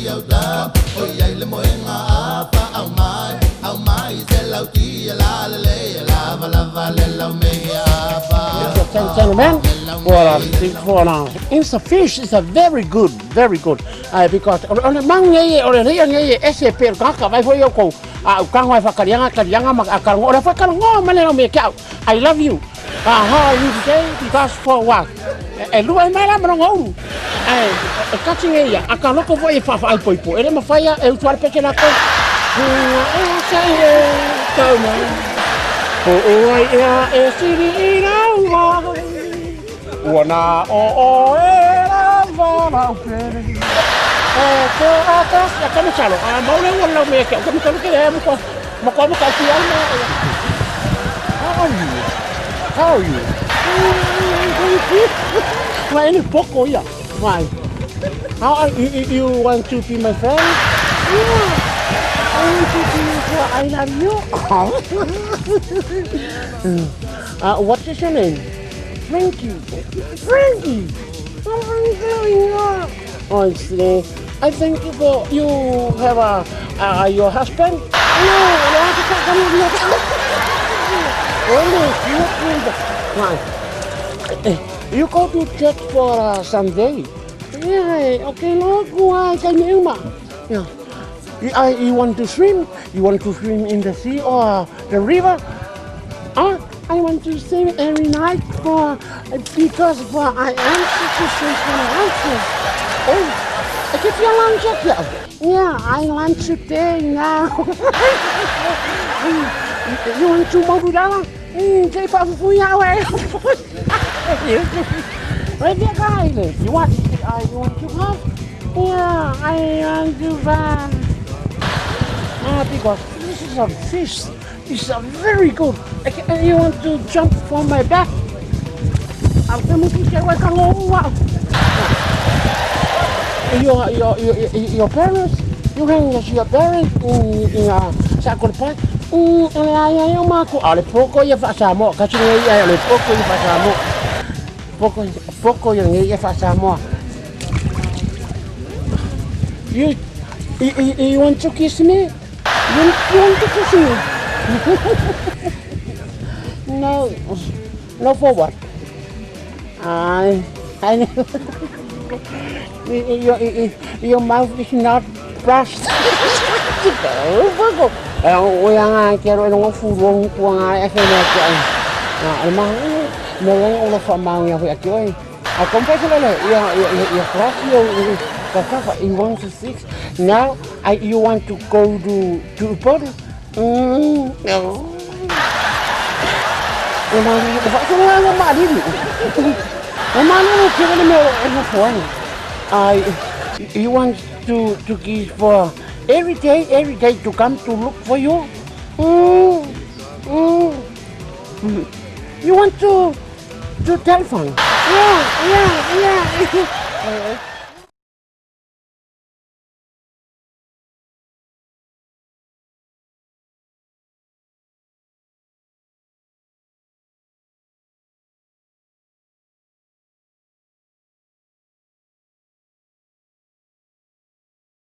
ရောက်တာဟိုရိုက်လမွေးငါပါအောင်မိုင်းစက်လောက်ကြီးရလားလေလာဘလာဘလဲလောင်မေးပါ Gentlemen, for now, it's a fish. It's a very good. Because on the mang ye or the ye SAP kaka vai foi eu com kang vai fakarianga mag akal ora fakal ngo malelo me kau. I love you. How are you today? Because for what? Lu ai mala mano ngau. Catching ye akal ko foi fa ai poipo. Ele ma faia eu tuar pequena ko. Sai toma. Oi e siri ina wana era vala upere ko atas ya kami chalo mau le wala me ke kami ke mo ko ka ti alma how are you why ni poco ya why how are you want to be my friend yeah. I want to be I love you. What is your name? Frankie. What are you doing? Honestly, I think you have your husband. No, I have to come with you. You go to church for Sunday. Yeah, okay, Lord, why can you yeah. You want to swim? You want to swim in the sea or the river? I want to swim every night because I am such a answer. Oh, I give you a lunch yet? Yeah, I lunch today now. You want to move down? Jay Papa Fuyawe. Right there, guys. You want to have? Yeah, I want to run. Because this is a fish. It's a very good. You want to jump from my back? I'll come and get away from your parents. You hang your parents in Sakura Park. Ayaw mako. Ale poko ya fasa mo. Kasi ngayon ale poko ya fasa mo. Poko yang ya fasa mo. You want to kiss me? You want to kiss me? No for what? Your mouth is not brushed. Quiero un furón con uno famado aquí hoy. Acompáñale you want to six. Now you want to go to Port? No. You want to give for every day to come to look for you? You want to telephone? Yeah.